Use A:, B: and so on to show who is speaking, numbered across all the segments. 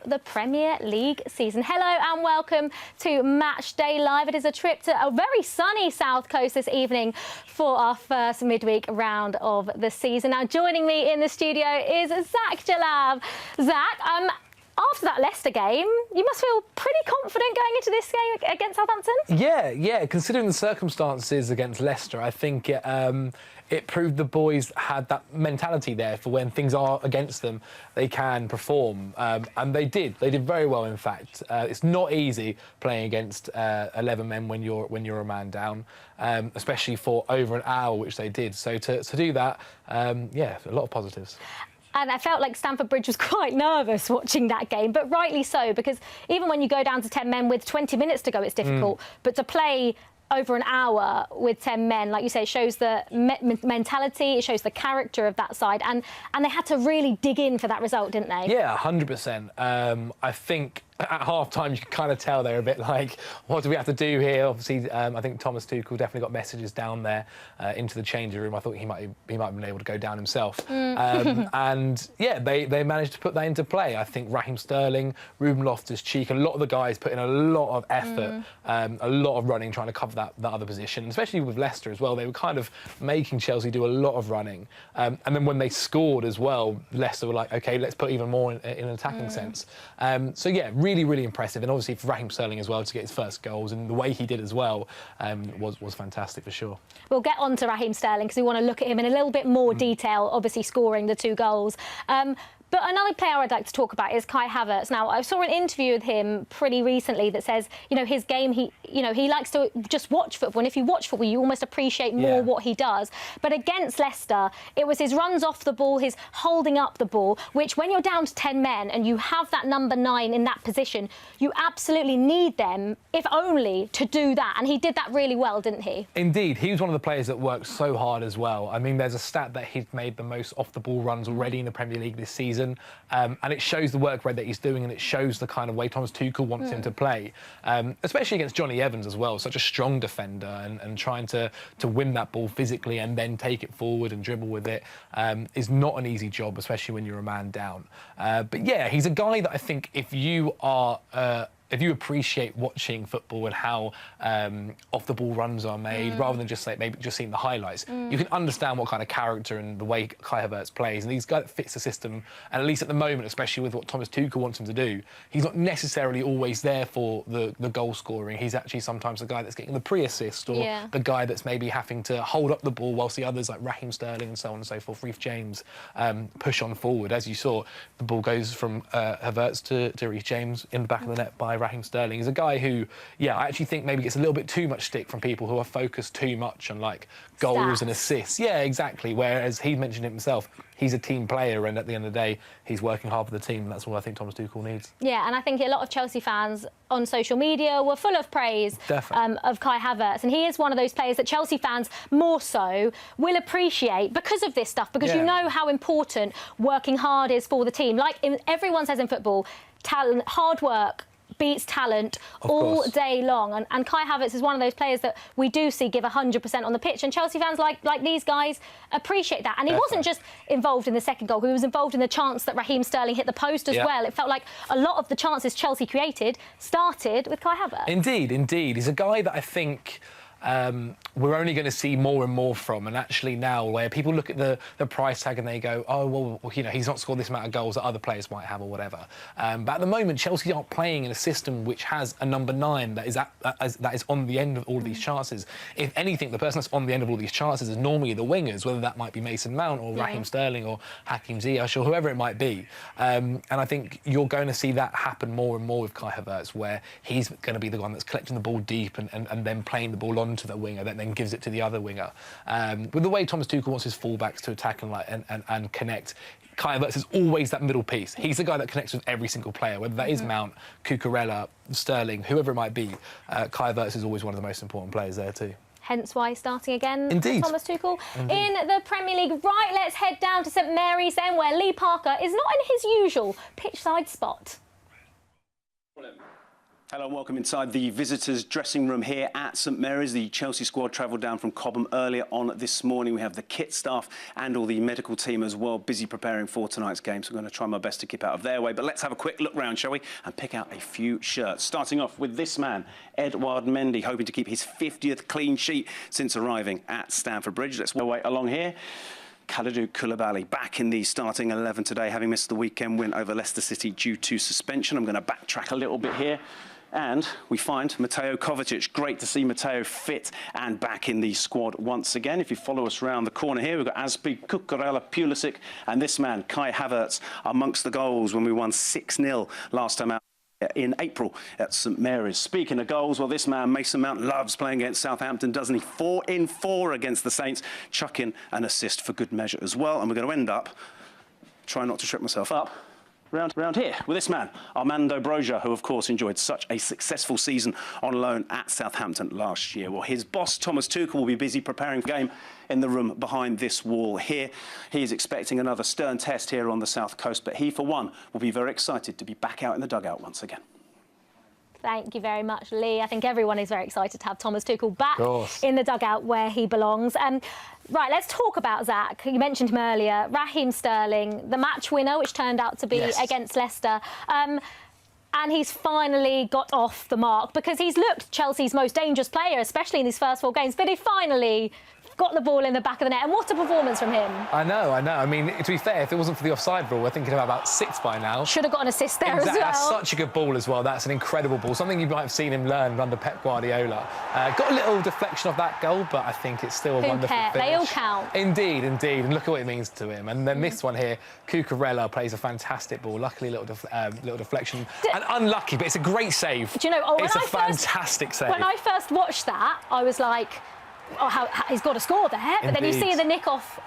A: The Premier League season. Hello and welcome to Matchday Live. It is a trip to a very sunny South Coast this evening for our first midweek round of the season. Now, joining me in the studio is Zach Jalab. Zach, after that Leicester game, you must feel pretty confident going into this game against Southampton?
B: Yeah. Considering the circumstances against Leicester, I think it proved the boys had that mentality there for when things are against them, they can perform. And they did. They did very well, in fact. It's not easy playing against 11 men when you're a man down, especially for over an hour, which they did. So to do that, yeah, a lot of positives.
A: And I felt like Stamford Bridge was quite nervous watching that game, but rightly so, because even when you go down to 10 men with 20 minutes to go, it's difficult. But to play over an hour with 10 men, like you say, it shows the mentality, it shows the character of that side. And they had to really dig in for that result, didn't they?
B: Yeah, 100%. I think at half-time, you can kind of tell they're a bit like, what do we have to do here? Obviously, I think Thomas Tuchel definitely got messages down there into the changing room. I thought he might have been able to go down himself. And, yeah, they managed to put that into play. I think Raheem Sterling, Ruben Loftus-Cheek, a lot of the guys put in a lot of effort, a lot of running, trying to cover that other position, especially with Leicester as well. They were kind of making Chelsea do a lot of running. And then when they scored as well, Leicester were like, OK, let's put even more in an attacking sense. So, yeah, really impressive, and obviously for Raheem Sterling as well to get his first goals, and the way he did as well was fantastic for sure. We'll
A: get on to Raheem Sterling because we want to look at him in a little bit more detail, obviously scoring the 2 goals. But another player I'd like to talk about is Kai Havertz. Now, I saw an interview with him pretty recently that says, his game, he likes to just watch football. And if you watch football, you almost appreciate more what he does. But against Leicester, it was his runs off the ball, his holding up the ball, which when you're down to 10 men and you have that number 9 in that position, you absolutely need them, if only, to do that. And he did that really well, didn't he?
B: Indeed. He was one of the players that worked so hard as well. I mean, there's a stat that he's made the most off-the-ball runs already in the Premier League this season. And it shows the work rate that he's doing, and it shows the kind of way Thomas Tuchel wants him to play, especially against Johnny Evans as well, such a strong defender, and trying to win that ball physically and then take it forward and dribble with it is not an easy job, especially when you're a man down. But yeah, he's a guy that I think if you appreciate watching football and how off-the-ball runs are made, rather than just maybe just seeing the highlights, you can understand what kind of character and the way Kai Havertz plays. And he's a guy that fits the system, and at least at the moment, especially with what Thomas Tuchel wants him to do, he's not necessarily always there for the goal scoring. He's actually sometimes the guy that's getting the pre-assist, or the guy that's maybe having to hold up the ball whilst the others, like Raheem Sterling and so on and so forth, Reece James, push on forward. As you saw, the ball goes from Havertz to Reece James in the back of the net by Raheem Sterling. Is a guy who, I actually think maybe gets a little bit too much stick from people who are focused too much on like goals and assists. Yeah, exactly. Whereas he mentioned it himself, he's a team player, and at the end of the day, he's working hard for the team. And that's all I think Thomas Tuchel needs. Yeah,
A: and I think a lot of Chelsea fans on social media were full of praise of Kai Havertz, and he is one of those players that Chelsea fans more so will appreciate because of this stuff, because you know how important working hard is for the team. Like everyone says in football, talent, hard work beats talent all day long, and Kai Havertz is one of those players that we do see give 100% on the pitch, and Chelsea fans like these guys appreciate that. And he wasn't just involved in the second goal, he was involved in the chance that Raheem Sterling hit the post as well. It felt like a lot of the chances Chelsea created started with Kai Havertz.
B: Indeed. He's a guy that I think we're only going to see more and more from, and actually now where people look at the price tag and they go, oh well, he's not scored this amount of goals that other players might have or whatever, but at the moment Chelsea aren't playing in a system which has a number 9 that is on the end of all of these chances. If anything, the person that's on the end of all these chances is normally the wingers, whether that might be Mason Mount or Raheem Sterling or Hakim Ziyech or whoever it might be, and I think you're going to see that happen more and more with Kai Havertz, where he's going to be the one that's collecting the ball deep and then playing the ball on to the winger that then gives it to the other winger. With the way Thomas Tuchel wants his fullbacks to attack and connect, Kai Havertz is always that middle piece. He's the guy that connects with every single player, whether that is Mount, Cucurella, Sterling, whoever it might be. Kai Havertz is always one of the most important players there too.
A: Hence why starting again,
B: Indeed.
A: Thomas Tuchel. In the Premier League. Right, let's head down to St Mary's then, where Lee Parker is not in his usual pitch-side spot.
C: Hello and welcome inside the visitors' dressing room here at St Mary's. The Chelsea squad travelled down from Cobham earlier on this morning. We have the kit staff and all the medical team as well, busy preparing for tonight's game. So I'm going to try my best to keep out of their way. But let's have a quick look round, shall we? And pick out a few shirts. Starting off with this man, Edouard Mendy, hoping to keep his 50th clean sheet since arriving at Stamford Bridge. Let's wait along here. Kalidou Koulibaly back in the starting 11 today, having missed the weekend win over Leicester City due to suspension. I'm going to backtrack a little bit here. And we find Mateo Kovacic. Great to see Mateo fit and back in the squad once again. If you follow us around the corner here, we've got Azpi, Cucurella, Pulisic, and this man, Kai Havertz, amongst the goals when we won 6-0 last time out in April at St Mary's. Speaking of goals, well, this man, Mason Mount, loves playing against Southampton, doesn't he? 4 in 4 against the Saints. Chuck in an assist for good measure as well. And we're going to end up, try not to trip myself up, round here with this man, Armando Broja, who of course enjoyed such a successful season on loan at Southampton last year. Well, his boss Thomas Tuchel will be busy preparing for the game in the room behind this wall here. He is expecting another stern test here on the south coast, but he for one will be very excited to be back out in the dugout once again.
A: Thank you very much, Lee. I think everyone is very excited to have Thomas Tuchel back in the dugout where he belongs. Right, let's talk about Zach. You mentioned him earlier. Raheem Sterling, the match winner, which turned out to be against Leicester. And he's finally got off the mark because he's looked Chelsea's most dangerous player, especially in these first 4 games. But he finally got the ball in the back of the net. And what a performance from him.
B: I know. I mean, to be fair, if it wasn't for the offside rule, we're thinking about 6 by now.
A: Should have got an assist there as well.
B: That's such a good ball as well. That's an incredible ball. Something you might have seen him learn under Pep Guardiola. Got a little deflection of that goal, but I think it's still a wonderful finish.
A: They all count.
B: Indeed. And look at what it means to him. And then this one here, Cucurella plays a fantastic ball. Luckily, little deflection. And unlucky, but it's a great save.
A: Do you know,
B: it's a fantastic save.
A: When I first watched that, I was like, oh, he's got to score there. But then you see the nick off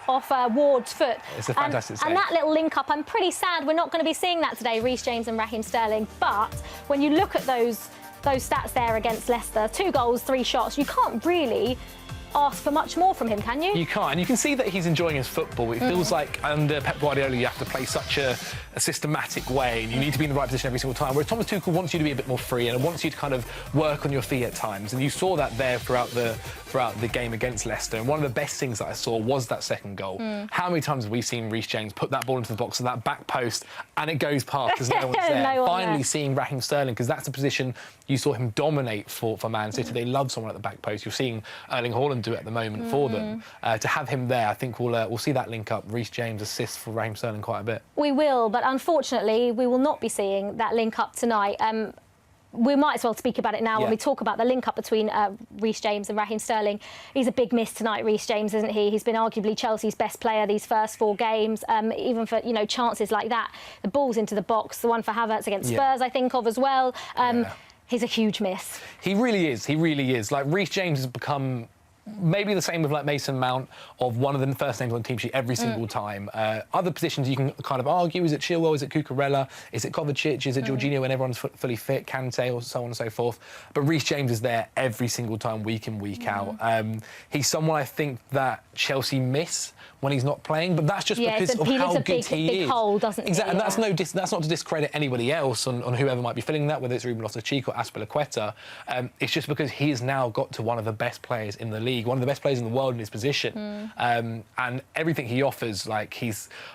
A: Ward's foot.
B: It's a fantastic save.
A: And that little link-up, I'm pretty sad we're not going to be seeing that today, Reece James and Raheem Sterling. But when you look at those stats there against Leicester, 2 goals, 3 shots, you can't really ask for much more from him, can you?
B: You can't. And you can see that he's enjoying his football. It feels like under Pep Guardiola you have to play such a systematic way and you need to be in the right position every single time, whereas Thomas Tuchel wants you to be a bit more free and wants you to kind of work on your feet at times. And you saw that there throughout the game against Leicester. And one of the best things that I saw was that second goal. How many times have we seen Reece James put that ball into the box of that back post and it goes past because no one's there? Finally seeing Raheem Sterling, because that's a position you saw him dominate for Man City. They love someone at the back post. You're seeing Erling Haaland do it at the moment for them. To have him there, I think we'll see that link up. Reece James assists for Raheem Sterling quite a bit. We
A: will, but unfortunately, we will not be seeing that link up tonight. We might as well speak about it now when we talk about the link-up between Reece James and Raheem Sterling. He's a big miss tonight, Reece James, isn't he? He's been arguably Chelsea's best player these first 4 games, even for, chances like that. The ball's into the box, the one for Havertz against Spurs, I think of as well. He's a huge miss.
B: He really is. He really is. Like, Reece James has become maybe the same with like Mason Mount, of one of the first names on the team sheet every single time. Other positions you can kind of argue, is it Chilwell, is it Cucurella, is it Kovacic, is it Jorginho when everyone's fully fit, Kanté, or so on and so forth. But Reece James is there every single time, week in, week out. He's someone I think that Chelsea miss when he's not playing, but that's just because of how good he is.
A: Hole, doesn't
B: exactly, and that's not to discredit anybody else on whoever might be filling that, whether it's Ruben Loftus-Cheek or Azpilicueta. It's just because he has now got to one of the best players in the league, one of the best players in the world in his position, and everything he offers, like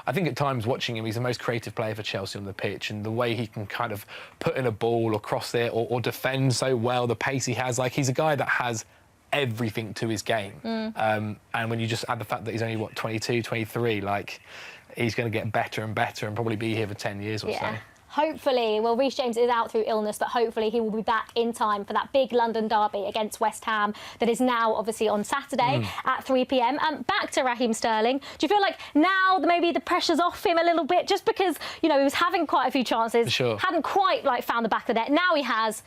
B: I think at times watching him, he's the most creative player for Chelsea on the pitch, and the way he can kind of put in a ball or cross it or defend so well, the pace he has, like he's a guy that has everything to his game. And when you just add the fact that he's only, 22, 23, like, he's going to get better and better and probably be here for 10 years or so.
A: Hopefully, well, Reece James is out through illness, but hopefully he will be back in time for that big London derby against West Ham that is now obviously on Saturday at 3 p.m. Back to Raheem Sterling. Do you feel like now maybe the pressure's off him a little bit, just because, he was having quite a few chances, hadn't quite found the back of the net. Now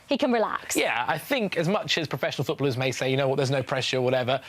A: he can relax.
B: Yeah, I think as much as professional footballers may say, you know what, there's no pressure or whatever,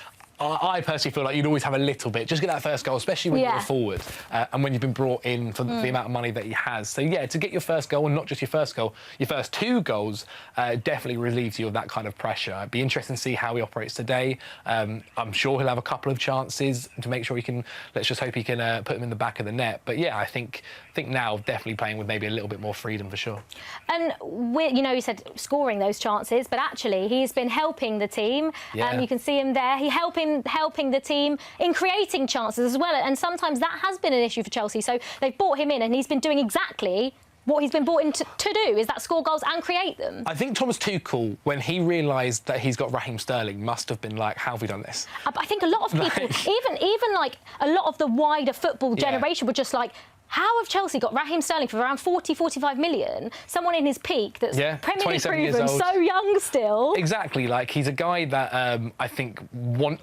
B: I personally feel like you'd always have a little bit. Just get that first goal, especially when you're a forward and when you've been brought in for the amount of money that he has. So, yeah, to get your first goal, and not just your first goal, your first 2 goals definitely relieves you of that kind of pressure. It'd be interesting to see how he operates today. I'm sure he'll have a couple of chances to make sure he can, let's just hope he can put them in the back of the net. But, yeah, I think now definitely playing with maybe a little bit more freedom for sure. And,
A: you know, you said scoring those chances, but actually he's been helping the team. You can see him there. He's helping the team in creating chances as well. And sometimes that has been an issue for Chelsea. So they've brought him in and he's been doing exactly what he's been brought in to do, is that score goals and create them.
B: I think Thomas Tuchel, when he realised that he's got Raheem Sterling, must have been like, how have we done this?
A: I think a lot of people, even like a lot of the wider football generation were just like, how have Chelsea got Raheem Sterling for around 40, 45 million? Someone in his peak that's Premier League proven, so young still.
B: Exactly. Like, he's a guy that I think,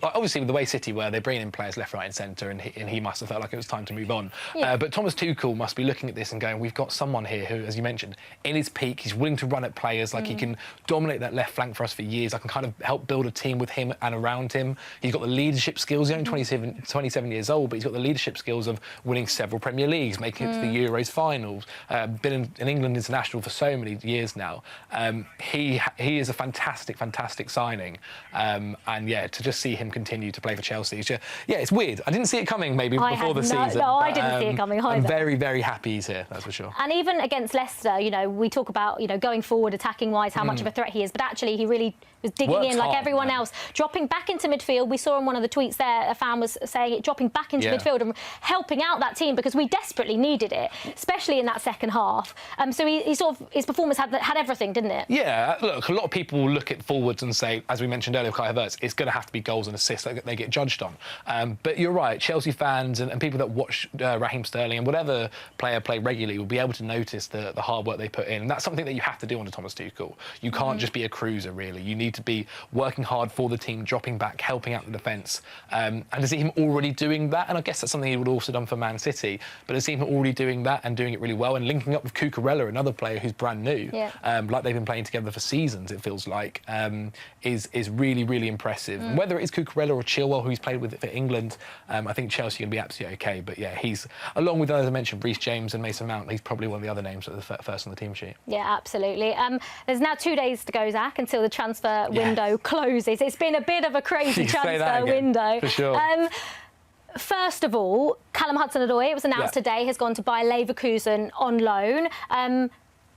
B: obviously with the way City were, they bring in players left, right and centre, and he must have felt like it was time to move on. But Thomas Tuchel must be looking at this and going, we've got someone here who, as you mentioned, in his peak, he's willing to run at players, like he can dominate that left flank for us for years. I can kind of help build a team with him and around him. He's got the leadership skills. He's only 27 years old, but he's got the leadership skills of winning several Premier Leagues, making it to the Euros finals, been in England international for so many years now. He is a fantastic signing, and to just see him continue to play for Chelsea, it's weird. I didn't see it coming maybe before the season.
A: No, I didn't see it coming either.
B: I'm very happy he's here, that's for sure.
A: And even against Leicester, you know, we talk about, you know, going forward attacking wise, how much of a threat he is, but actually he really was digging in like everyone else, dropping back into midfield. We saw in one of the tweets there, a fan was saying it, dropping back into midfield and helping out that team because we desperately needed it, especially in that second half. So he sort of, his performance had everything, didn't it?
B: Yeah, look, a lot of people look at forwards and say, as we mentioned earlier, Kai Havertz, it's going to have to be goals and assists that they get judged on. But you're right, Chelsea fans and people that watch Raheem Sterling and whatever player play regularly will be able to notice the hard work they put in. And that's something that you have to do under Thomas Tuchel. You can't just be a cruiser, really. You need to be working hard for the team, dropping back, helping out the defence. And to see him already doing that, and I guess that's something he would have also done for Man City, but to see him already doing that and doing it really well and linking up with Cucurella, another player who's brand new, like they've been playing together for seasons, it feels like, is really impressive. And whether it is Cucurella or Chilwell, who he's played with for England, I think Chelsea are going to be absolutely OK. But yeah, he's, along with, as I mentioned, Reece James and Mason Mount, he's probably one of the other names at the first on the team sheet. Yeah,
A: absolutely. There's now 2 days to go, Zach, until the transfer window closes. It's been a bit of a crazy transfer window.
B: For sure.
A: First of all, Callum Hudson-Odoi, it was announced today, has gone to Bayer Leverkusen on loan.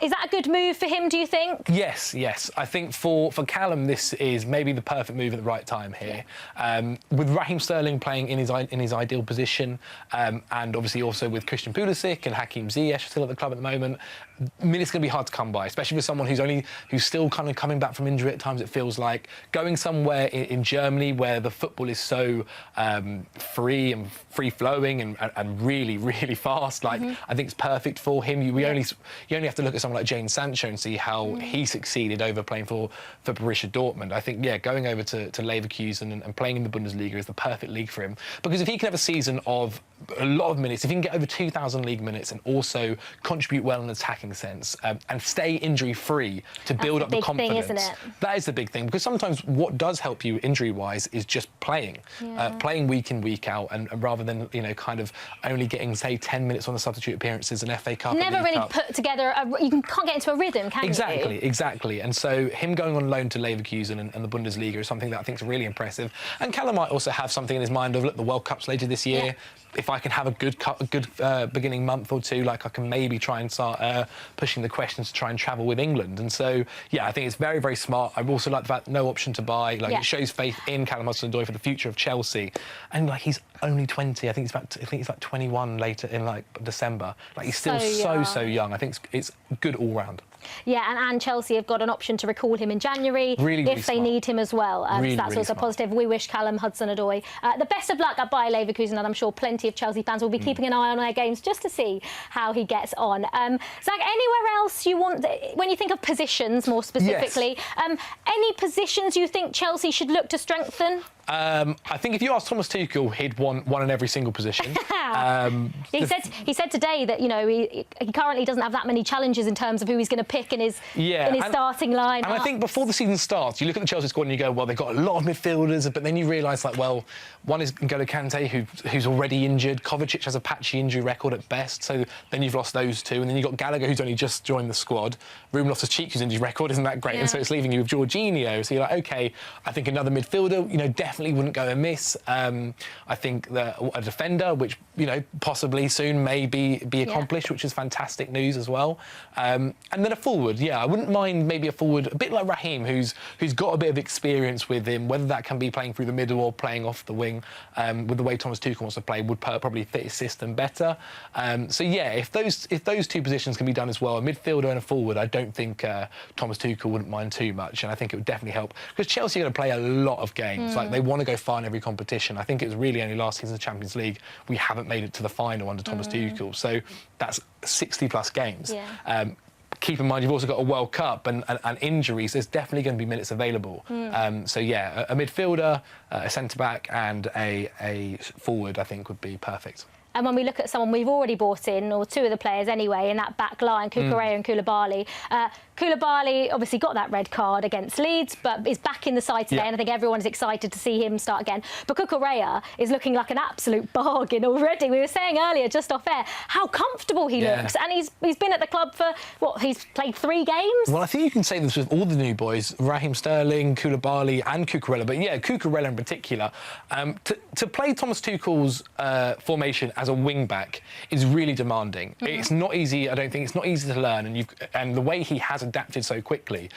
A: Is that a good move for him, do you think?
B: Yes. I think for Callum, this is maybe the perfect move at the right time here. With Raheem Sterling playing in his ideal position, and obviously also with Christian Pulisic and Hakim Ziyech still at the club at the moment, minutes going to be hard to come by, especially for someone who's still kind of coming back from injury at times. It feels like going somewhere in Germany where the football is so free and free-flowing and really fast. Like, I think it's perfect for him. You only have to look at someone like Jadon Sancho and see how he succeeded over playing for Borussia Dortmund. I think, going over to Leverkusen and playing in the Bundesliga is the perfect league for him. Because if he can have a season of a lot of minutes, if he can get over 2,000 league minutes and also contribute well in an attacking sense and stay injury-free to build up the confidence.
A: Thing, isn't it?
B: That is the big thing, because sometimes what does help you injury-wise is just playing. Playing week in, week out, and rather than, kind of only getting, say, 10 minutes on the substitute appearances, an FA Cup,
A: never really put together, you can't get into a rhythm, can you?
B: Exactly. And so him going on loan to Leverkusen and the Bundesliga is something that I think is really impressive. And Callum might also have something in his mind of, look, the World Cup's later this year. If I can have a good beginning month or two, like I can maybe try and start pushing the questions to try and travel with England. And so, I think it's very smart. I also like the fact no option to buy. It shows faith in Callum Hudson-Odoi for the future of Chelsea. And he's only 20. I think he's about 21 later in December. He's still so young. I think it's good all round.
A: Yeah, and Chelsea have got an option to recall him in January if they need him as well. So that's also positive. We wish Callum Hudson-Odoi the best of luck at Bayer Leverkusen, and I'm sure plenty of Chelsea fans will be keeping an eye on their games just to see how he gets on. Zach, anywhere else you want, when you think of positions more specifically, any positions you think Chelsea should look to strengthen?
B: I think if you ask Thomas Tuchel, he'd want one in every single position.
A: He said today that he currently doesn't have that many challenges in terms of who he's going to pick in his starting line.
B: And I think before the season starts, you look at the Chelsea squad and you go, well, they've got a lot of midfielders, but then you realise, like, well, one is N'Golo Kanté, who's already injured. Kovacic has a patchy injury record at best, so then you've lost those two, and then you've got Gallagher, who's only just joined the squad. Ruben Loftus-Cheek, whose injury record isn't that great, and so it's leaving you with Jorginho. So you're like, OK, I think another midfielder, definitely wouldn't go amiss. I think that a defender, which, possibly soon may be accomplished, which is fantastic news as well. And then a forward, I wouldn't mind maybe a forward, a bit like Raheem, who's got a bit of experience with him, whether that can be playing through the middle or playing off the wing, with the way Thomas Tuchel wants to play, would probably fit his system better. If those two positions can be done as well, a midfielder and a forward, I don't think Thomas Tuchel wouldn't mind too much, and I think it would definitely help, because Chelsea are going to play a lot of games. Like, they want to go far in every competition. I think it was really only last season in the Champions League we haven't made it to the final under Thomas Tuchel, so that's 60+ games. Keep in mind, you've also got a World Cup and injuries. There's definitely going to be minutes available. A midfielder, a centre-back and a forward, I think, would be perfect.
A: And when we look at someone we've already bought in, or two of the players anyway, in that back line, Cucurella and Koulibaly. Koulibaly obviously got that red card against Leeds, but is back in the side today, and I think everyone is excited to see him start again. But Cucurella is looking like an absolute bargain already. We were saying earlier, just off air, how comfortable he looks. And he's been at the club for, he's played 3 games?
B: Well, I think you can say this with all the new boys, Raheem Sterling, Koulibaly and Cucurella. But, Cucurella in particular. To play Thomas Tuchel's formation as a wing-back is really demanding. It's not easy, I don't think. It's not easy to learn, and the way he has adapted so quickly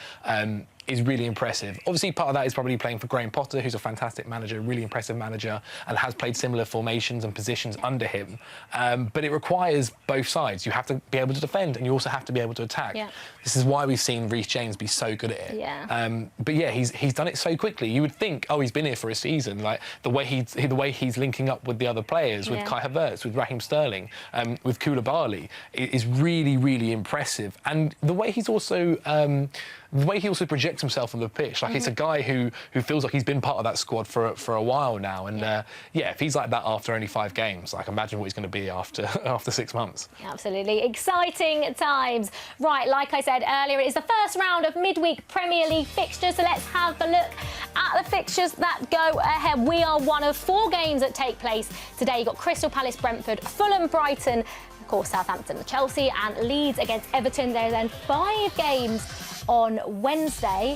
B: is really impressive. Obviously, part of that is probably playing for Graham Potter, who's a fantastic manager, a really impressive manager, and has played similar formations and positions under him. But it requires both sides. You have to be able to defend, and you also have to be able to attack. This is why we've seen Reece James be so good at it. He's done it so quickly. You would think, he's been here for a season. Like the way he's linking up with the other players, with Kai Havertz, with Raheem Sterling, with Koulibaly, is really, really impressive. And the way he's also projects himself on the pitch, like it's a guy who feels like he's been part of that squad for a while now, and if he's like that after only 5 games, like imagine what he's going to be after 6 months.
A: Absolutely exciting times. Right, like I said earlier, it is the first round of midweek Premier League fixtures, so let's have a look at the fixtures that go ahead. We are one of 4 games that take place today. You've got Crystal Palace, Brentford, Fulham, Brighton, of course Southampton, Chelsea and Leeds against Everton. There are then 5 games on Wednesday,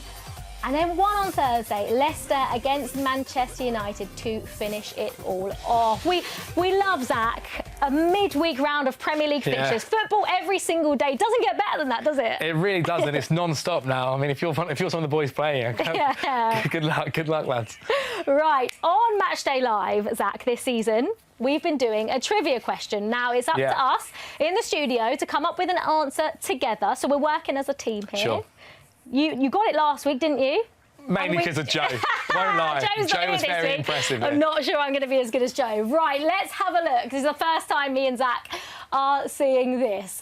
A: and then 1 on Thursday, Leicester against Manchester United to finish it all off. We love, Zach, a midweek round of Premier League fixtures. Football every single day. Doesn't get better than that, does it?
B: It really doesn't. It's non-stop now. I mean, if you're some of the boys playing, good luck, lads. Right,
A: on Matchday Live, Zach, this season, we've been doing a trivia question. Now, it's up to us in the studio to come up with an answer together. So we're working as a team here.
B: Sure.
A: You got it last week, didn't you?
B: Mainly because of Joe. Won't lie. Joe was very impressive.
A: I'm not sure I'm going to be as good as Joe. Right, let's have a look. This is the first time me and Zach are seeing this.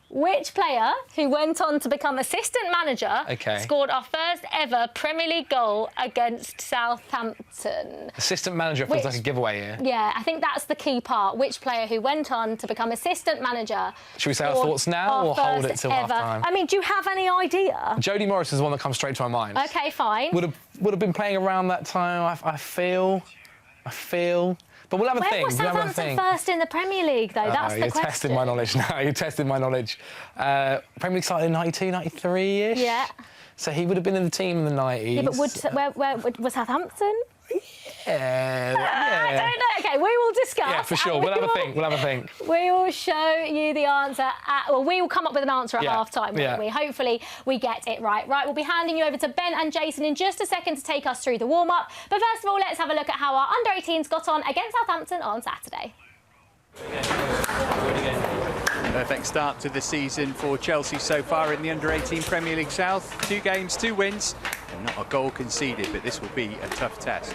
A: Which player who went on to become assistant manager scored our first ever Premier League goal against Southampton?
B: Assistant manager feels like a giveaway here.
A: Yeah, I think that's the key part. Which player who went on to become assistant manager?
B: Should we say our thoughts now or hold it till half-time?
A: I mean, do you have any idea?
B: Jody Morris is the one that comes straight to my mind.
A: OK, fine.
B: Would have been playing around that time, I feel. But we'll have a think.
A: When was Southampton first in the Premier League, though? That's the question.
B: You're testing my knowledge now. You're testing my knowledge. Premier League started in 92, 93-ish.
A: Yeah.
B: So he would have been in the team in the 90s.
A: Yeah, but where was Southampton?
B: Yeah.
A: I don't know. OK, we will discuss.
B: Yeah, for sure. We'll have a think.
A: We will show you the answer. We will come up with an answer at half-time, won't we? Hopefully we get it right. Right, we'll be handing you over to Ben and Jason in just a second to take us through the warm-up. But first of all, let's have a look at how our under-18s got on against Southampton on Saturday.
D: Perfect start to the season for Chelsea so far in the Under-18 Premier League South. 2 games, 2 wins, and not a goal conceded, but this will be a tough test.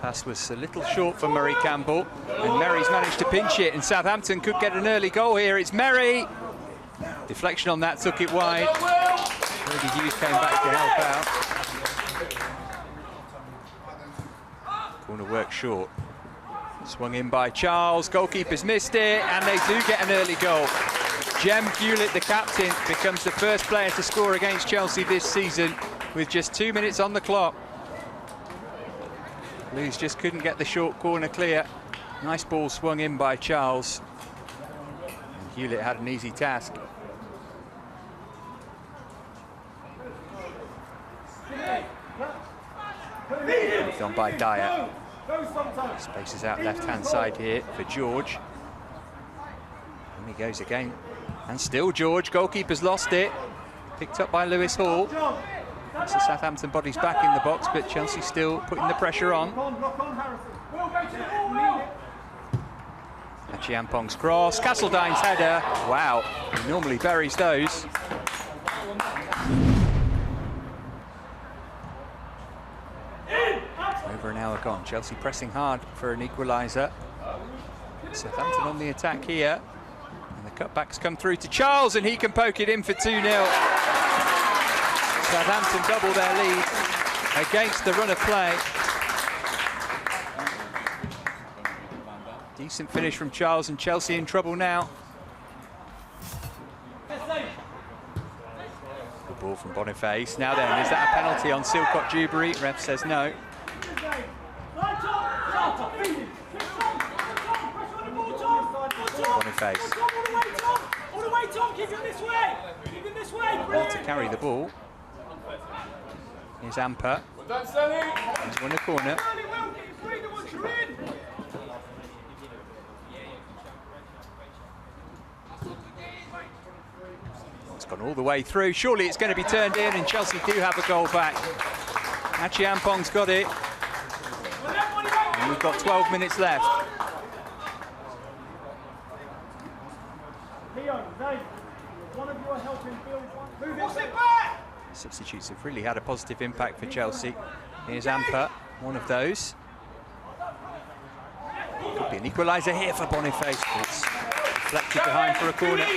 D: Pass was a little short for Murray Campbell, and Merry's managed to pinch it, and Southampton could get an early goal here. It's Merry. Deflection on that took it wide. Rudy Hughes came back to help out. Corner work short. Swung in by Charles, goalkeeper's missed it, and they do get an early goal. Jem Hewlett, the captain, becomes the first player to score against Chelsea this season with just 2 minutes on the clock. Blues just couldn't get the short corner clear. Nice ball swung in by Charles. And Hewlett had an easy task. Moved on by Dyer. Spaces out left-hand side here for George. And he goes again. And still George, goalkeeper's lost it. Picked up by Lewis Hall. That's the Southampton bodies back in the box, but Chelsea still putting the pressure on. Achiampong's cross, Castledine's header. Wow, he normally buries those. Over an hour gone. Chelsea pressing hard for an equaliser. Southampton on the attack here. And the cutbacks come through to Charles, and he can poke it in for 2-0. Southampton double their lead against the run of play. Decent finish from Charles, and Chelsea in trouble now. Good ball from Boniface. Now then, is that a penalty on Silcott Dewberry? Ref says no. Boniface. To carry the ball. Here's Amper. He's won a corner. It's gone all the way through. Surely it's going to be turned in, and Chelsea do have a goal back. Achiampong's got it. And we've got 12 minutes left. Substitutes have really had a positive impact for Chelsea. Here's Amper, one of those. Could be an equaliser here for Boniface. It's deflected behind for a corner.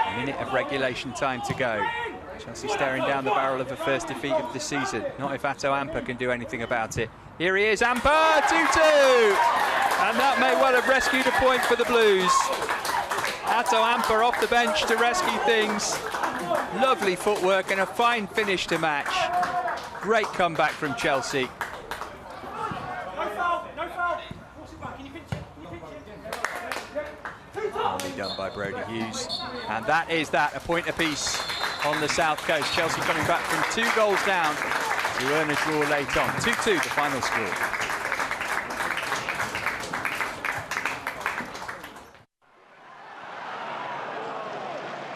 D: A minute of regulation time to go. Chelsea staring down the barrel of the first defeat of the season. Not if Atto Amper can do anything about it. Here he is, Amper, 2-2! And that may well have rescued a point for the Blues. Atto Amper off the bench to rescue things. Lovely footwork and a fine finish to match. Great comeback from Chelsea. Only done by Brody Hughes. And that is that, a point apiece on the South Coast. Chelsea coming back from 2 goals down to earn a draw late on. 2-2 the final score.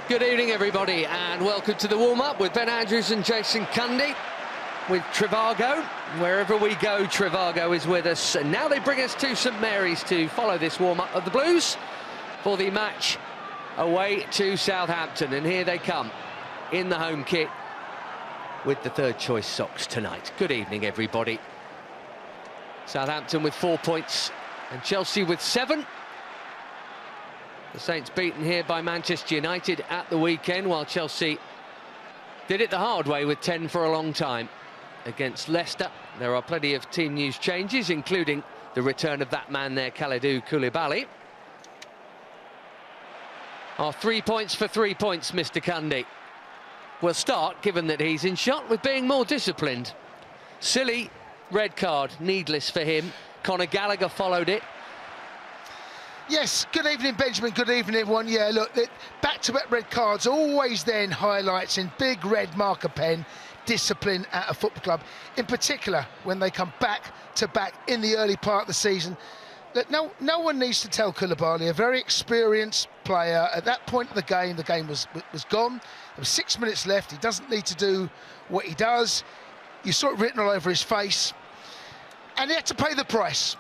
E: Good evening, everybody, and welcome to the warm-up with Ben Andrews and Jason Cundy with Trivago. Wherever we go, Trivago is with us. And now they bring us to St Mary's to follow this warm-up of the Blues for the match away to Southampton. And here they come in the home kit with the third-choice socks tonight. Good evening, everybody. Southampton with 4 points and Chelsea with 7. The Saints beaten here by Manchester United at the weekend, while Chelsea did it the hard way with 10 for a long time against Leicester. There are plenty of team news changes, including the return of that man there, Kalidou Koulibaly. Are 3 points for 3 points, Mr. Cundy. We'll start, given that he's in shot, with being more disciplined. Silly red card, needless for him. Conor Gallagher followed it.
F: Yes, good evening, Benjamin. Good evening, everyone. Yeah, look, back-to-back red cards always then highlights in big red marker pen discipline at a football club, in particular when they come back-to-back in the early part of the season. Look, no one needs to tell Koulibaly, a very experienced player. At that point of the game was gone. There was 6 minutes left. He doesn't need to do what he does. You saw it written all over his face. And he had to pay the price.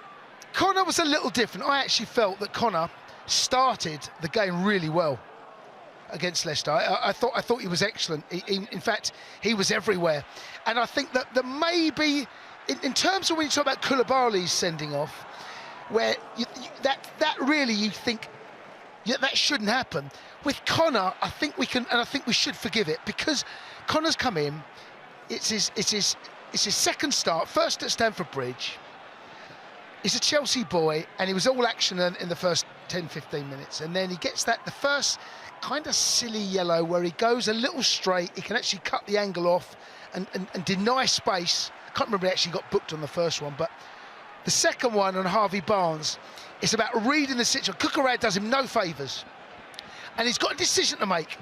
F: Conor was a little different. I actually felt that Conor started the game really well against Leicester. I thought he was excellent. In fact, he was everywhere. And I think that maybe, in terms of when you talk about Koulibaly's sending off, where that really you think Yeah, that shouldn't happen. With Connor, I think we can, and I think we should forgive it, because Connor's come in. It's his second start, first at Stamford Bridge. He's a Chelsea boy, and he was all action in the first 10-15 minutes, and then he gets the first kind of silly yellow where he goes a little straight. He can actually cut the angle off and deny space. I can't remember, he actually got booked on the first one, but the second one on Harvey Barnes, it's about reading the situation. Cucurella does him no favours, and he's got a decision to make.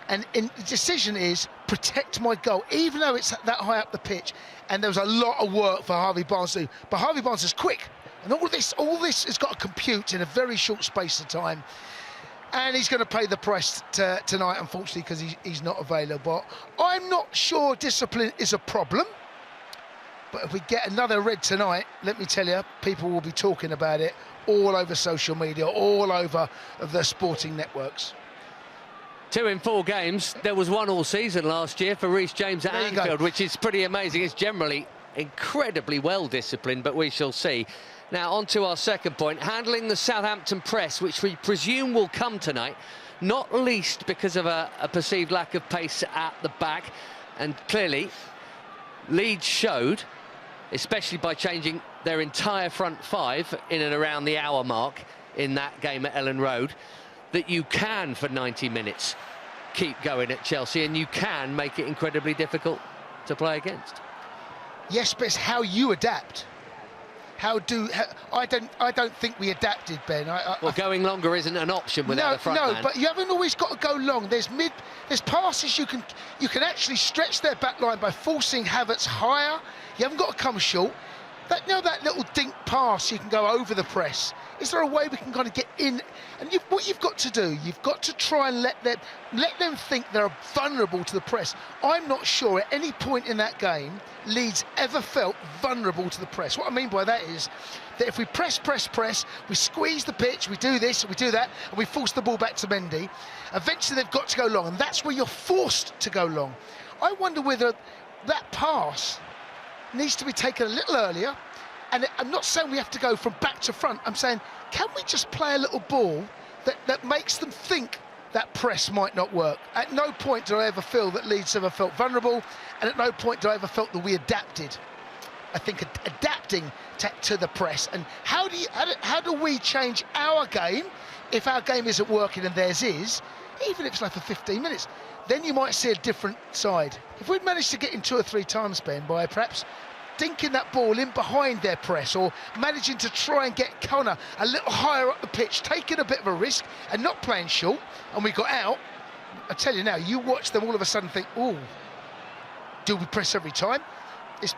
F: And the decision is protect my goal, even though it's that high up the pitch. And there was a lot of work for Harvey Barnes to do. But Harvey Barnes is quick, and all this has got to compute in a very short space of time. And he's going to pay the price tonight, unfortunately, because he's not available. I'm not sure discipline is a problem. But if we get another red tonight, let me tell you, people will be talking about it all over social media, all over the sporting networks.
E: 2 in 4 games. There was 1 all season last year for Reece James at Anfield, which is pretty amazing. It's generally incredibly well disciplined, but we shall see. Now, on to our second point, handling the Southampton press, which we presume will come tonight, not least because of a perceived lack of pace at the back. And clearly, Leeds showed, especially by changing their entire front 5 in and around the hour mark in that game at Ellen Road, that you can, for 90 minutes, keep going at Chelsea, and you can make it incredibly difficult to play against.
F: Yes, but it's how you adapt. I don't think we adapted, Ben.
E: Going longer isn't an option without a front man.
F: No, but you haven't always got to go long. There's passes you can actually stretch their back line by forcing Havertz higher. You haven't got to come short. That little dink pass, you can go over the press. Is there a way we can kind of get in? And what you've got to do, you've got to try and let them think they're vulnerable to the press. I'm not sure at any point in that game Leeds ever felt vulnerable to the press. What I mean by that is that if we press, we squeeze the pitch, we do this, we do that, and we force the ball back to Mendy, eventually they've got to go long, and that's where you're forced to go long. I wonder whether that pass needs to be taken a little earlier. And I'm not saying we have to go from back to front. I'm saying, can we just play a little ball that makes them think that press might not work? At no point do I ever feel that Leeds ever felt vulnerable, and at no point do I ever felt that we adapted. I think adapting to the press. And how do we change our game if our game isn't working and theirs is, even if it's like for 15 minutes? Then you might see a different side. If we'd managed to get in 2 or 3 times, Ben, by perhaps dinking that ball in behind their press, or managing to try and get Connor a little higher up the pitch, taking a bit of a risk and not playing short, and we got out, I tell you now, you watch them all of a sudden think, oh, do we press every time?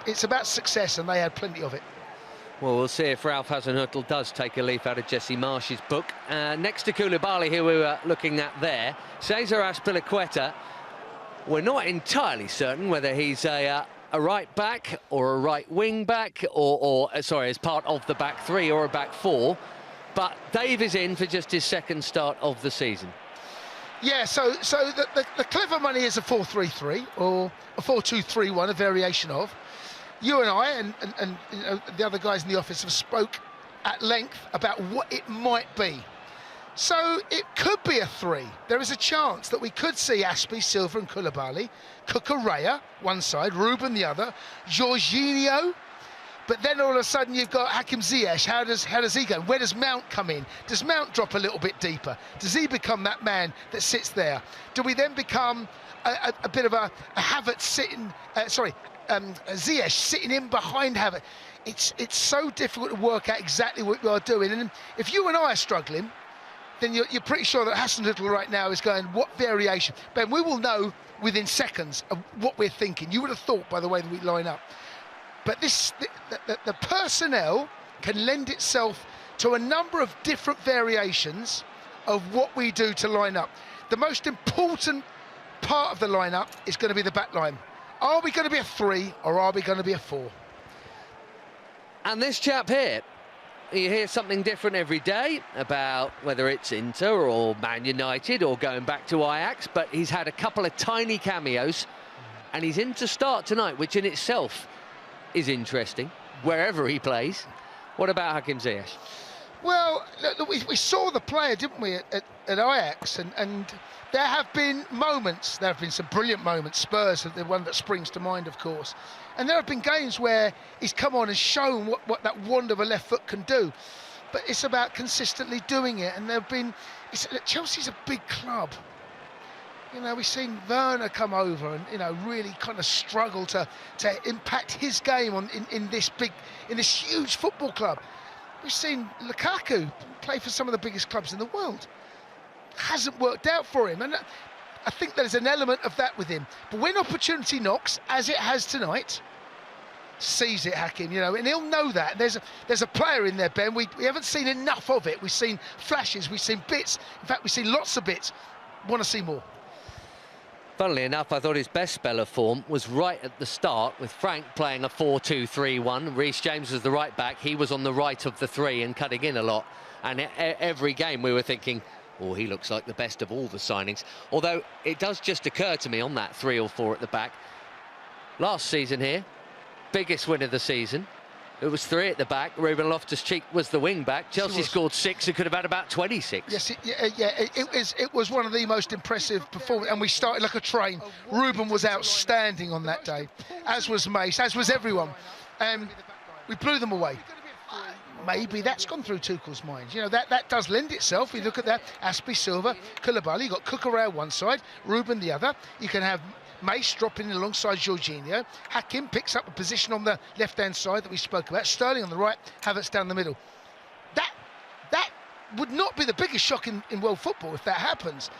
F: It's about success, and they had plenty of it.
E: Well, we'll see if Ralph Hasenhüttl does take a leaf out of Jesse Marsh's book. Next to Koulibaly, who we were looking at there, Cesar Azpilicueta, we're not entirely certain whether he's a right back or a right wing back, or sorry, as part of the back 3 or a back 4. But Dave is in for just his second start of the season.
F: Yeah, so the clever money is a 4-3-3 or a 4-2-3-1, a variation of. You and I and you know, the other guys in the office have spoke at length about what it might be. So it could be a 3. There is a chance that we could see Aspi, Silva and Koulibaly, Cucurella one side, Ruben the other, Jorginho. But then all of a sudden you've got Hakim Ziyech. How does he go? Where does Mount come in? Does Mount drop a little bit deeper? Does he become that man that sits there? Do we then become a bit of a Havertz sitting? Ziyech sitting in behind Havertz. It's so difficult to work out exactly what we are doing. And if you and I are struggling, then you're pretty sure that Hasenhüttl right now is going, what variation? Ben, we will know within seconds of what we're thinking. You would have thought by the way that we line up. But the personnel can lend itself to a number of different variations of what we do to line up. The most important part of the lineup is going to be the back line. Are we going to be a 3 or are we going to be a 4?
E: And this chap here, you hear something different every day about whether it's Inter or Man United or going back to Ajax, but he's had a couple of tiny cameos and he's in to start tonight, which in itself is interesting, wherever he plays. What about Hakim Ziyech?
F: Well, look, we saw the player, didn't we, at Ajax, and there have been moments, there have been some brilliant moments. Spurs are the one that springs to mind, of course. And there have been games where he's come on and shown what that wand of a left foot can do. But it's about consistently doing it. And there have been... Chelsea's a big club. You know, we've seen Werner come over and, you know, really kind of struggle to impact his game in this huge football club. We've seen Lukaku play for some of the biggest clubs in the world. Hasn't worked out for him, and I think there's an element of that with him. But when opportunity knocks, as it has tonight, seize it, Hakim, you know, and he'll know that. There's a player in there, Ben. We haven't seen enough of it. We've seen flashes, we've seen bits. In fact, we've seen lots of bits. Want to see more.
E: Funnily enough, I thought his best spell of form was right at the start, with Frank playing a 4-2-3-1. Reece James was the right back. He was on the right of the three and cutting in a lot. And every game we were thinking, oh, he looks like the best of all the signings. Although it does just occur to me on that 3 or 4 at the back. Last season here, biggest win of the season. It was 3 at the back. Ruben Loftus-Cheek was the wing back. Chelsea scored 6. It could have had about 26.
F: Yes, it was one of the most impressive performances, and we started like a train. Ruben was outstanding on that day, as was Mace, as was everyone. We blew them away. Maybe that's gone through Tuchel's mind. You know, that does lend itself. You look at that, Aspi, Silva, Koulibaly, you've got Cucurella one side, Ruben the other. You can have Mace dropping in alongside Jorginho. Hakim picks up a position on the left-hand side that we spoke about. Sterling on the right, Havertz down the middle. That would not be the biggest shock in world football if that happens.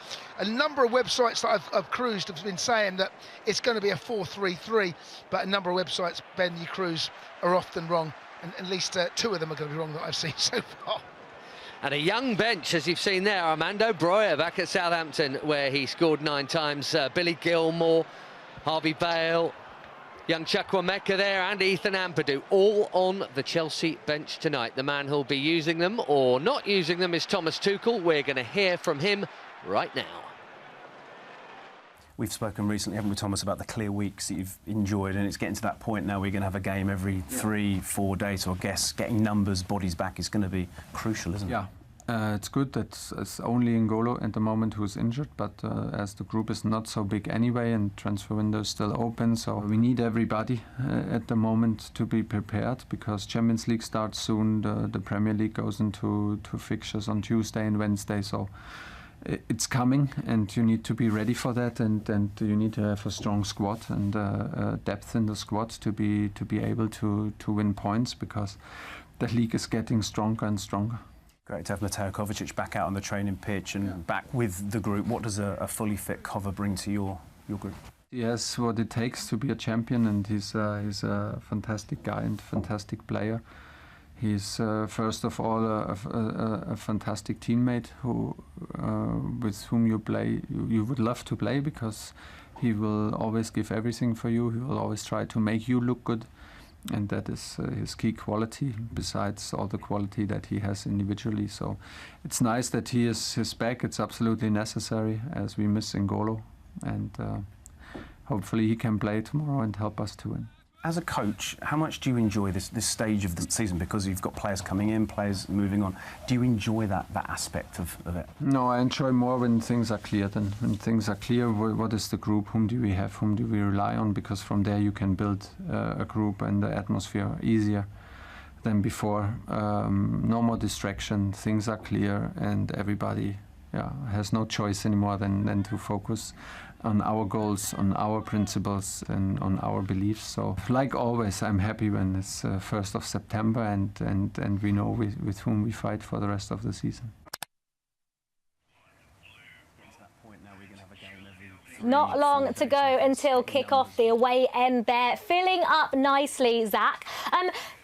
F: A number of websites that I've cruised have been saying that it's going to be a 4-3-3, but a number of websites, Ben, you cruise, are often wrong. And at least 2 of them are going to be wrong that I've seen so far.
E: And a young bench, as you've seen there. Armando Broja back at Southampton, where he scored 9 times. Billy Gilmore, Harvey Bale, young Chukwuemeka there, and Ethan Ampadu, all on the Chelsea bench tonight. The man who'll be using them or not using them is Thomas Tuchel. We're going to hear from him right now.
C: We've spoken recently, haven't we, Thomas, about the clear weeks that you've enjoyed, and it's getting to that point now we're going to have a game every 3-4 days, so I guess getting numbers, bodies back is going to be crucial, isn't it?
G: Yeah, it's good that it's only N'Golo at the moment who's injured, but as the group is not so big anyway and transfer window is still open, so we need everybody at the moment to be prepared, because Champions League starts soon, the Premier League goes into fixtures on Tuesday and Wednesday, so it's coming, and you need to be ready for that, and you need to have a strong squad and depth in the squad to be able to win points, because the league is getting stronger and stronger.
C: Great to have Mateo Kovacic back out on the training pitch and back with the group. What does a fully fit Kova bring to your group?
G: He has what it takes to be a champion, and he's a fantastic guy and fantastic player. He's first of all a fantastic teammate with whom you would love to play, because he will always give everything for you. He will always try to make you look good, and that is his key quality, besides all the quality that he has individually. So it's nice that he is back. It's absolutely necessary, as we miss N'Golo, and hopefully he can play tomorrow and help us to win.
C: As a coach, how much do you enjoy this stage of the season? Because you've got players coming in, players moving on. Do you enjoy that aspect of it?
G: No, I enjoy more when things are clear. Then when things are clear, what is the group? Whom do we have? Whom do we rely on? Because from there you can build a group and the atmosphere easier than before. No more distraction. Things are clear, and everybody has no choice anymore than to focus on our goals, on our principles, and on our beliefs. So, like always, I'm happy when it's 1st of September and we know with whom we fight for the rest of the season.
A: Not long to go until kick-off. The away end there, filling up nicely, Zach.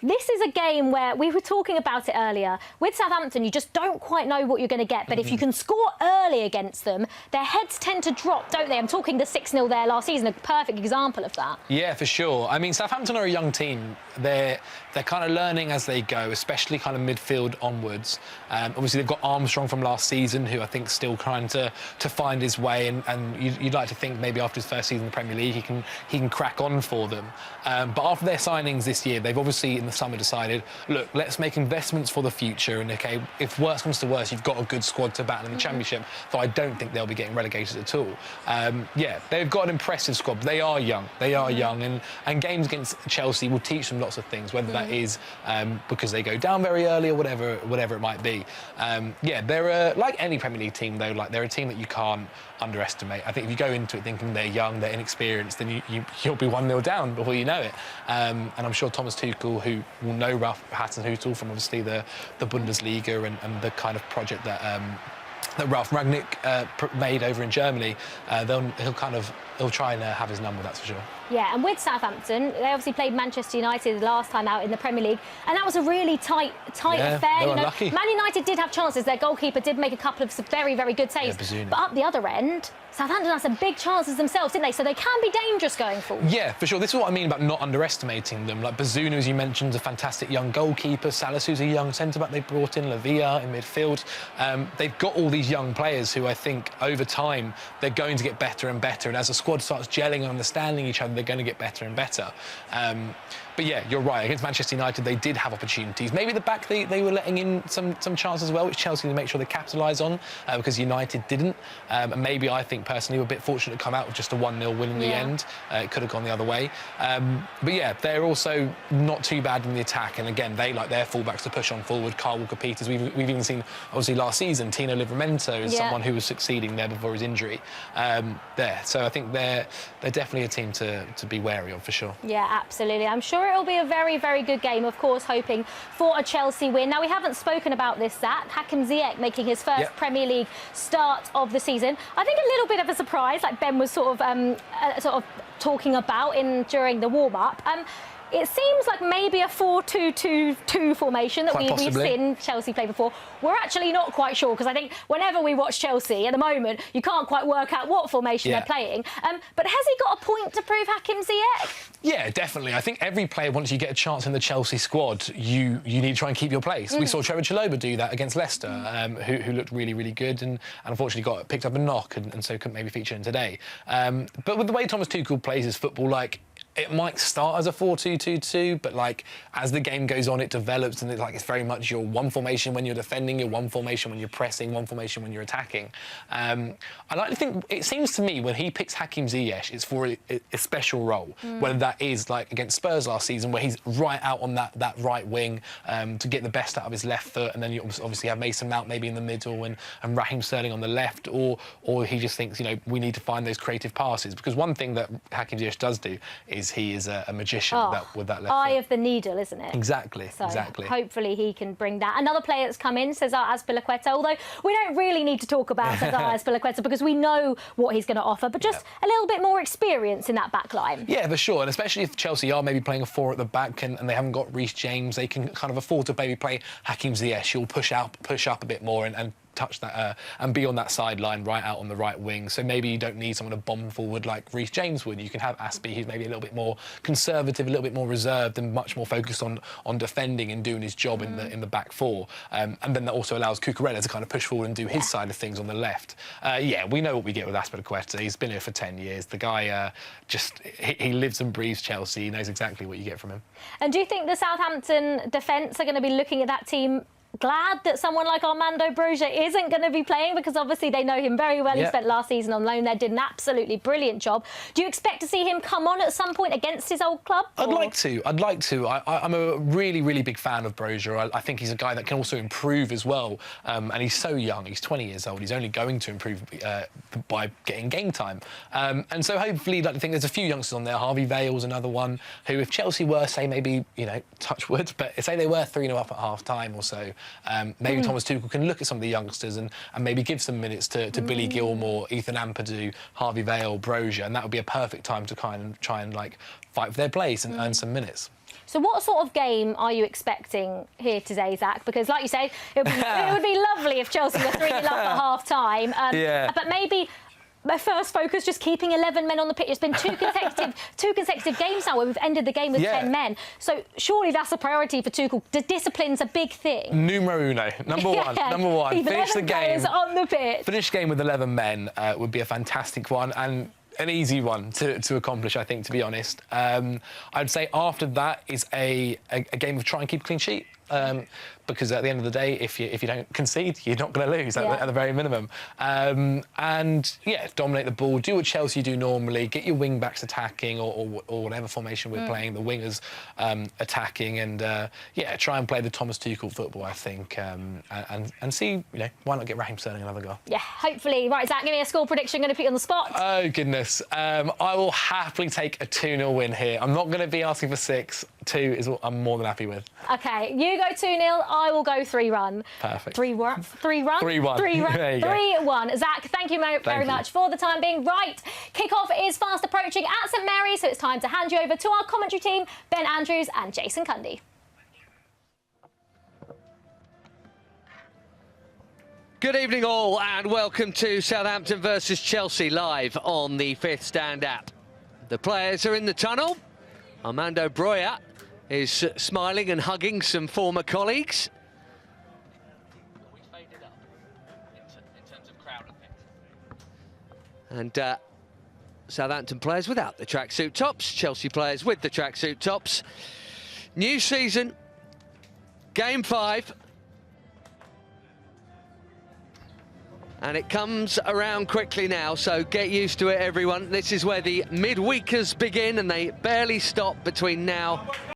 A: This is a game where we were talking about it earlier. With Southampton, you just don't quite know what you're going to get. But if you can score early against them, their heads tend to drop, don't they? I'm talking the 6-0 there last season, a perfect example of that.
B: Yeah, for sure. I mean, Southampton are a young team. They're kind of learning as they go, especially kind of midfield onwards. Obviously, they've got Armstrong from last season, who I think is still trying to find his way, and you'd like to think maybe after his first season in the Premier League he can crack on for them. But after their signings this year, they've obviously in the summer decided, look, let's make investments for the future, and okay, if worse comes to worse, you've got a good squad to battle in the Championship, though I don't think they'll be getting relegated at all. Yeah, they've got an impressive squad. They are young. They are young, and games against Chelsea will teach them lots of things, whether that is because they go down very early or whatever it might be. Yeah, they're like any Premier League team, though. Like, they're a team that you can't underestimate. I think if you go into it thinking they're young, they're inexperienced, then you'll be 1-0 down before you know it. And I'm sure Thomas Tuchel, who will know Havertz from obviously the Bundesliga and the kind of project that Ralf Rangnick made over in Germany, he'll try and have his number, that's for sure.
A: Yeah, and with Southampton, they obviously played Manchester United the last time out in the Premier League, and that was a really tight affair.
B: They were unlucky.
A: Man United did have chances. Their goalkeeper did make a couple of very, very good saves.
B: Yeah,
A: but up the other end, Southampton had some big chances themselves, didn't they? So they can be dangerous going forward.
B: Yeah, for sure. This is what I mean about not underestimating them. Like Bazunu, as you mentioned, is a fantastic young goalkeeper. Salas, who's a young centre-back they brought in. Lavia in midfield. They've got all these young players who I think over time they're going to get better and better. And as the squad starts gelling and understanding each other, they're going to get better and better. But yeah, you're right. Against Manchester United, they did have opportunities. Maybe at the back they were letting in some chances as well, which Chelsea need to make sure they capitalise on, because United didn't. And maybe I think personally we're a bit fortunate to come out with just a 1-0 win in the end. It could have gone the other way. But yeah, they're also not too bad in the attack. And again, they like their fullbacks to push on forward. Kyle Walker-Peters. We've even seen obviously last season Tino Livramento is someone who was succeeding there before his injury. So I think they're definitely a team to be wary of for sure.
A: Yeah, absolutely. I'm sure it'll be a very, very good game, of course, hoping for a Chelsea win. Now, we haven't spoken about this, Zach. Hakim Ziyech making his first Premier League start of the season. I think a little bit of a surprise, like Ben was sort of talking about during the warm-up. It seems like maybe a 4-2-2-2 formation that we've seen Chelsea play before. We're actually not quite sure, because I think whenever we watch Chelsea at the moment, you can't quite work out what formation they're playing. But has he got a point to prove, Hakim Ziyech?
B: Yeah, definitely. I think every player, once you get a chance in the Chelsea squad, you need to try and keep your place. We saw Trevor Chalobah do that against Leicester, who looked really, really good and unfortunately got picked up a knock and so couldn't maybe feature in today. But with the way Thomas Tuchel plays his football, like, it might start as a 4-2-2-2, but like as the game goes on, it develops, and it's very much your one formation when you're defending, your one formation when you're pressing, one formation when you're attacking. I like to think, it seems to me when he picks Hakim Ziyech, it's for a special role, whether that is like against Spurs last season, where he's right out on that right wing to get the best out of his left foot, and then you obviously have Mason Mount maybe in the middle and Raheem Sterling on the left, or he just thinks, we need to find those creative passes, because one thing that Hakim Ziyech does do is he is a magician with that left
A: eye
B: foot.
A: of the needle, isn't it?
B: Exactly,
A: so
B: exactly.
A: Hopefully he can bring that. Another player that's come in, Cesar Azpilicueta, although we don't really need to talk about Cesar Azpilicueta because we know what he's going to offer, but just a little bit more experience in that back line. Yeah,
B: for sure, and especially if Chelsea are maybe playing a 4 at the back and they haven't got Reece James, they can kind of afford to maybe play Hakim Ziyech. He'll push up a bit more and touch that and be on that sideline right out on the right wing. So maybe you don't need someone to bomb forward like Reece James would. You can have Aspie, who's maybe a little bit more conservative, a little bit more reserved, and much more focused on defending and doing his job in the back four. And then that also allows Cucurella to kind of push forward and do his side of things on the left. We know what we get with Azpilicueta. He's been here for 10 years. The guy he lives and breathes Chelsea. He knows exactly what you get from him.
A: And do you think the Southampton defence are going to be looking at that team glad that someone like Armando Broja isn't going to be playing, because obviously they know him very well? He spent last season on loan there, did an absolutely brilliant job. Do you expect to see him come on at some point against his old club?
B: I'd like to. I'm a really, really big fan of Broja. I think he's a guy that can also improve as well. And he's so young. He's 20 years old. He's only going to improve by getting game time. And so hopefully, I think there's a few youngsters on there. Harvey Vale's another one who, if Chelsea were, say, maybe, touch wood, but say they were 3-0 up at half-time or so, maybe Thomas Tuchel can look at some of the youngsters and maybe give some minutes to Billy Gilmore, Ethan Ampadu, Harvey Vale, Broja, and that would be a perfect time to try and fight for their place and earn some minutes.
A: So what sort of game are you expecting here today, Zach? Because, like you say, it would be lovely if Chelsea were 3-0 up at half-time. But maybe my first focus, just keeping 11 men on the pitch. It's been two consecutive games now where we've ended the game with 10 men. So surely that's a priority for Tuchel. The discipline's a big thing.
B: Numero uno, number one.
A: Finish the game on the pitch.
B: Finish the game with 11 men would be a fantastic one. And an easy one to accomplish, I think, to be honest. I'd say after that is a game of try and keep a clean sheet. Because at the end of the day, if you don't concede, you're not going to lose at the very minimum. And yeah, dominate the ball, do what Chelsea do normally, get your wing backs attacking or whatever formation we're playing, the wingers attacking, and yeah, try and play the Thomas Tuchel football, I think, and see, why not get Raheem Sterling another goal? Yeah,
A: hopefully. Right, Zach, give me a score prediction. Going to put you on the spot.
B: Oh goodness, I will happily take a 2-0 win here. I'm not going to be asking for 6. 2 is what I'm more than happy with.
A: Okay, you go 2-0. I will go 3-1.
B: Perfect.
A: 3-1. 3-1.
B: 3-1.
A: 3-1. Zach, thank you very much for the time being. Right, kickoff is fast approaching at St Mary's, so it's time to hand you over to our commentary team, Ben Andrews and Jason Cundy.
E: Good evening all, and welcome to Southampton versus Chelsea live on the Fifth Stand app. The players are in the tunnel. Armando Broja is smiling and hugging some former colleagues. We faded up in terms of crowd effect. And Southampton players without the tracksuit tops, Chelsea players with the tracksuit tops. New season, game 5. And it comes around quickly now, so get used to it, everyone. This is where the midweekers begin, and they barely stop between now